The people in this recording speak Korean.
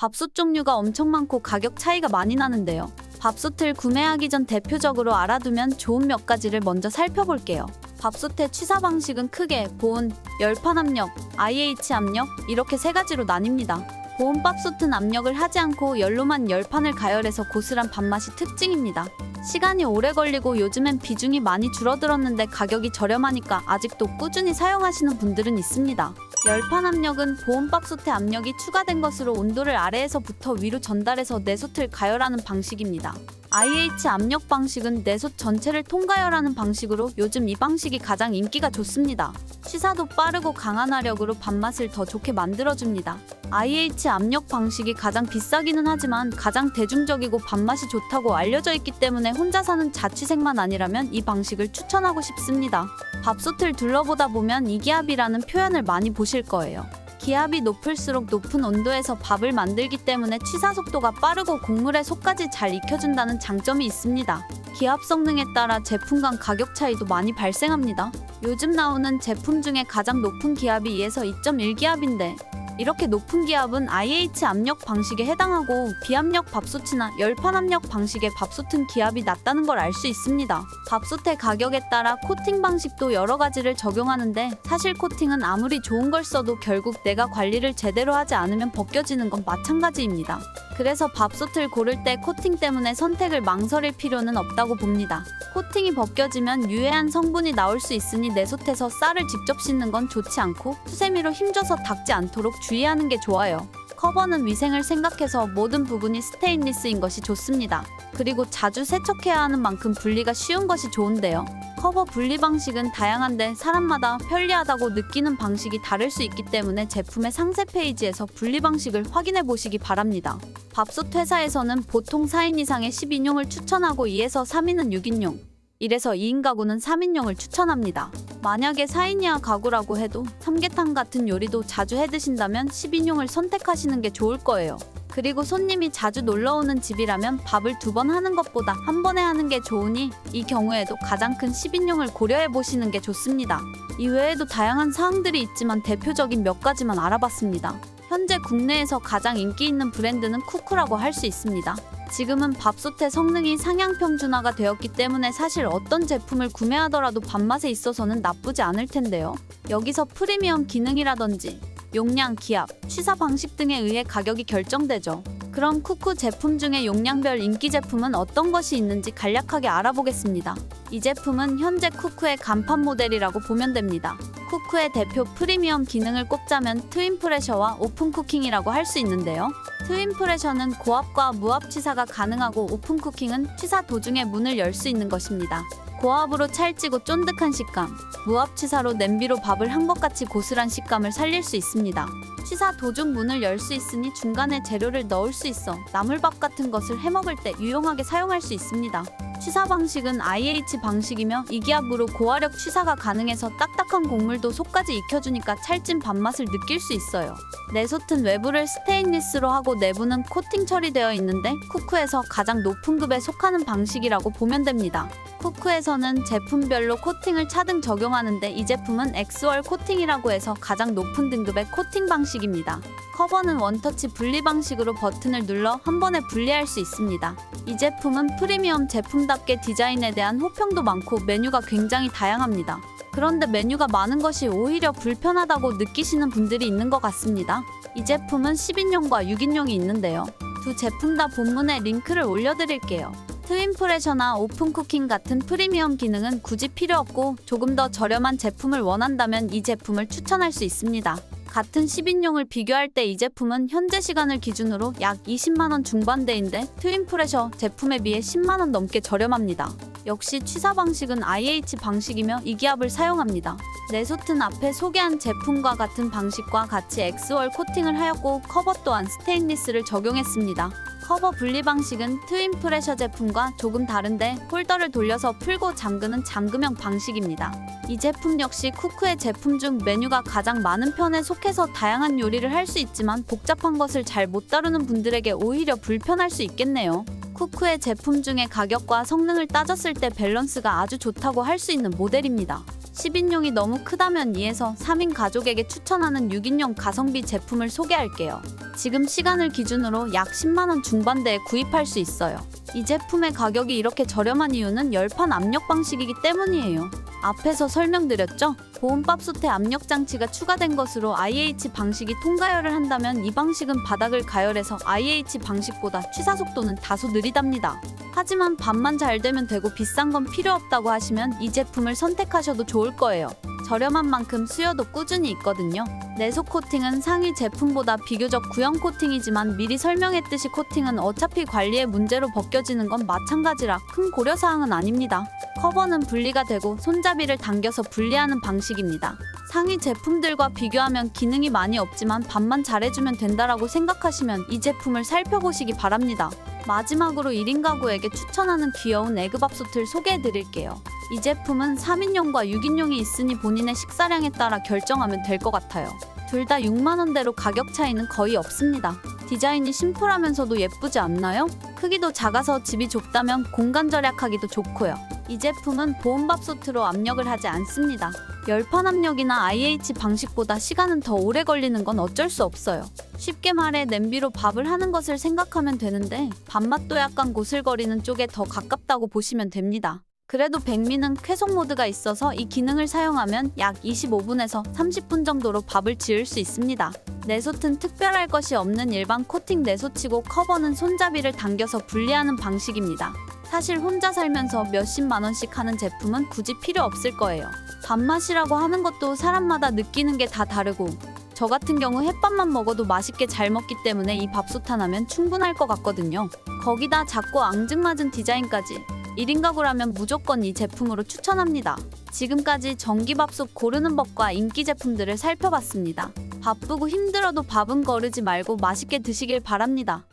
밥솥 종류가 엄청 많고 가격 차이가 많이 나는데요. 밥솥을 구매하기 전 대표적으로 알아두면 좋은 몇 가지를 먼저 살펴볼게요. 밥솥의 취사 방식은 크게 보온, 열판 압력, IH 압력 이렇게 세 가지로 나뉩니다. 보온 밥솥은 압력을 하지 않고 열로만 열판을 가열해서 고스란 밥맛이 특징입니다. 시간이 오래 걸리고 요즘엔 비중이 많이 줄어들었는데 가격이 저렴하니까 아직도 꾸준히 사용하시는 분들은 있습니다. 열판 압력은 보온밥솥에 압력이 추가된 것으로 온도를 아래에서부터 위로 전달해서 내솥을 가열하는 방식입니다. IH 압력 방식은 내솥 전체를 통가열하는 방식으로 요즘 이 방식이 가장 인기가 좋습니다. 취사도 빠르고 강한 화력으로 밥맛을 더 좋게 만들어줍니다. IH 압력 방식이 가장 비싸기는 하지만 가장 대중적이고 밥맛이 좋다고 알려져 있기 때문에 혼자 사는 자취생만 아니라면 이 방식을 추천하고 싶습니다. 밥솥을 둘러보다 보면 이기압이라는 표현을 많이 보실 거예요. 기압이 높을수록 높은 온도에서 밥을 만들기 때문에 취사 속도가 빠르고 곡물의 속까지 잘 익혀준다는 장점이 있습니다. 기압 성능에 따라 제품 간 가격 차이도 많이 발생합니다. 요즘 나오는 제품 중에 가장 높은 기압이 2에서 2.1기압인데 이렇게 높은 기압은 IH 압력 방식에 해당하고 비압력 밥솥이나 열판 압력 방식의 밥솥은 기압이 낮다는 걸 알 수 있습니다. 밥솥의 가격에 따라 코팅 방식도 여러 가지를 적용하는데 사실 코팅은 아무리 좋은 걸 써도 결국 내가 관리를 제대로 하지 않으면 벗겨지는 건 마찬가지입니다. 그래서 밥솥을 고를 때 코팅 때문에 선택을 망설일 필요는 없다고 봅니다. 코팅이 벗겨지면 유해한 성분이 나올 수 있으니 내솥에서 쌀을 직접 씻는 건 좋지 않고 수세미로 힘줘서 닦지 않도록 주의하는 게 좋아요. 커버는 위생을 생각해서 모든 부분이 스테인리스인 것이 좋습니다. 그리고 자주 세척해야 하는 만큼 분리가 쉬운 것이 좋은데요. 커버 분리 방식은 다양한데 사람마다 편리하다고 느끼는 방식이 다를 수 있기 때문에 제품의 상세 페이지에서 분리 방식을 확인해 보시기 바랍니다. 밥솥 회사에서는 보통 4인 이상의 10인용을 추천하고 2에서 3인은 6인용, 1에서 2인 가구는 3인용을 추천합니다. 만약에 4인 이하 가구라고 해도 삼계탕 같은 요리도 자주 해드신다면 10인용을 선택하시는 게 좋을 거예요. 그리고 손님이 자주 놀러오는 집이라면 밥을 2번 하는 것보다 한 번에 하는 게 좋으니 이 경우에도 가장 큰 10인용을 고려해 보시는 게 좋습니다. 이외에도 다양한 사항들이 있지만 대표적인 몇 가지만 알아봤습니다. 현재 국내에서 가장 인기 있는 브랜드는 쿠쿠라고 할 수 있습니다. 지금은 밥솥의 성능이 상향 평준화가 되었기 때문에 사실 어떤 제품을 구매하더라도 밥맛에 있어서는 나쁘지 않을 텐데요. 여기서 프리미엄 기능이라든지 용량, 기압, 취사 방식 등에 의해 가격이 결정되죠. 그럼 쿠쿠 제품 중에 용량별 인기 제품은 어떤 것이 있는지 간략하게 알아보겠습니다. 이 제품은 현재 쿠쿠의 간판 모델이라고 보면 됩니다. 쿠쿠의 대표 프리미엄 기능을 꼽자면 트윈 프레셔와 오픈 쿠킹이라고 할 수 있는데요. 트윈 프레셔는 고압과 무압 취사가 가능하고 오픈 쿠킹은 취사 도중에 문을 열 수 있는 것입니다. 고압으로 찰지고 쫀득한 식감, 무압 취사로 냄비로 밥을 한 것 같이 고스란 식감을 살릴 수 있습니다. 취사 도중 문을 열 수 있으니 중간에 재료를 넣을 수 있어 나물밥 같은 것을 해먹을 때 유용하게 사용할 수 있습니다. 취사 방식은 IH 방식이며 이기압으로 고화력 취사가 가능해서 딱딱한 곡물도 속까지 익혀주니까 찰진 밥맛을 느낄 수 있어요. 내솥은 외부를 스테인리스로 하고 내부는 코팅 처리되어 있는데 쿠쿠에서 가장 높은 급에 속하는 방식이라고 보면 됩니다. 쿠쿠에서는 제품별로 코팅을 차등 적용하는데 이 제품은 엑스월 코팅이라고 해서 가장 높은 등급의 코팅 방식입니다. 커버는 원터치 분리 방식으로 버튼을 눌러 한 번에 분리할 수 있습니다. 이 제품은 프리미엄 제품답게 디자인에 대한 호평도 많고 메뉴가 굉장히 다양합니다. 그런데 메뉴가 많은 것이 오히려 불편하다고 느끼시는 분들이 있는 것 같습니다. 이 제품은 10인용과 6인용이 있는데요. 두 제품 다 본문에 링크를 올려드릴게요. 트윈 프레셔나 오픈 쿠킹 같은 프리미엄 기능은 굳이 필요 없고 조금 더 저렴한 제품을 원한다면 이 제품을 추천할 수 있습니다. 같은 10인용을 비교할 때 이 제품은 현재 시간을 기준으로 약 20만원 중반대인데 트윈 프레셔 제품에 비해 10만원 넘게 저렴합니다. 역시 취사 방식은 IH 방식이며 이기압을 사용합니다. 내솥은 앞에 소개한 제품과 같은 방식과 같이 엑스월 코팅을 하였고 커버 또한 스테인리스를 적용했습니다. 커버 분리 방식은 트윈 프레셔 제품과 조금 다른데 홀더를 돌려서 풀고 잠그는 잠금형 방식입니다. 이 제품 역시 쿠쿠의 제품 중 메뉴가 가장 많은 편에 속해서 다양한 요리를 할 수 있지만 복잡한 것을 잘 못 다루는 분들에게 오히려 불편할 수 있겠네요. 쿠쿠의 제품 중에 가격과 성능을 따졌을 때 밸런스가 아주 좋다고 할 수 있는 모델입니다. 10인용이 너무 크다면 2에서 3인 가족에게 추천하는 6인용 가성비 제품을 소개할게요. 지금 시간을 기준으로 약 10만원 중반대에 구입할 수 있어요. 이 제품의 가격이 이렇게 저렴한 이유는 열판 압력 방식이기 때문이에요. 앞에서 설명드렸죠? 보온밥솥에 압력 장치가 추가된 것으로 IH 방식이 통가열을 한다면 이 방식은 바닥을 가열해서 IH 방식보다 취사 속도는 다소 느리답니다. 하지만 밥만 잘 되면 되고 비싼 건 필요 없다고 하시면 이 제품을 선택하셔도 좋을 거예요. 저렴한 만큼 수요도 꾸준히 있거든요. 내속 코팅은 상위 제품보다 비교적 구형 코팅이지만 미리 설명했듯이 코팅은 어차피 관리의 문제로 벗겨지는 건 마찬가지라 큰 고려사항은 아닙니다. 커버는 분리가 되고 손잡이를 당겨서 분리하는 방식입니다. 상위 제품들과 비교하면 기능이 많이 없지만 밥만 잘해주면 된다라고 생각하시면 이 제품을 살펴보시기 바랍니다. 마지막으로 1인 가구에게 추천하는 귀여운 에그밥솥을 소개해드릴게요. 이 제품은 3인용과 6인용이 있으니 본인의 식사량에 따라 결정하면 될 것 같아요. 둘 다 6만원대로 가격 차이는 거의 없습니다. 디자인이 심플하면서도 예쁘지 않나요? 크기도 작아서 집이 좁다면 공간 절약하기도 좋고요. 이 제품은 보온밥솥으로 압력을 하지 않습니다. 열판 압력이나 IH 방식보다 시간은 더 오래 걸리는 건 어쩔 수 없어요. 쉽게 말해 냄비로 밥을 하는 것을 생각하면 되는데 밥맛도 약간 고슬거리는 쪽에 더 가깝다고 보시면 됩니다. 그래도 백미는 쾌속 모드가 있어서 이 기능을 사용하면 약 25분에서 30분 정도로 밥을 지을 수 있습니다. 내솥은 특별할 것이 없는 일반 코팅 내솥이고 커버는 손잡이를 당겨서 분리하는 방식입니다. 사실 혼자 살면서 몇십만 원씩 하는 제품은 굳이 필요 없을 거예요. 밥맛이라고 하는 것도 사람마다 느끼는 게 다 다르고 저 같은 경우 햇밥만 먹어도 맛있게 잘 먹기 때문에 이 밥솥 하나면 충분할 것 같거든요. 거기다 작고 앙증맞은 디자인까지 1인 가구라면 무조건 이 제품으로 추천합니다. 지금까지 전기밥솥 고르는 법과 인기 제품들을 살펴봤습니다. 바쁘고 힘들어도 밥은 거르지 말고 맛있게 드시길 바랍니다.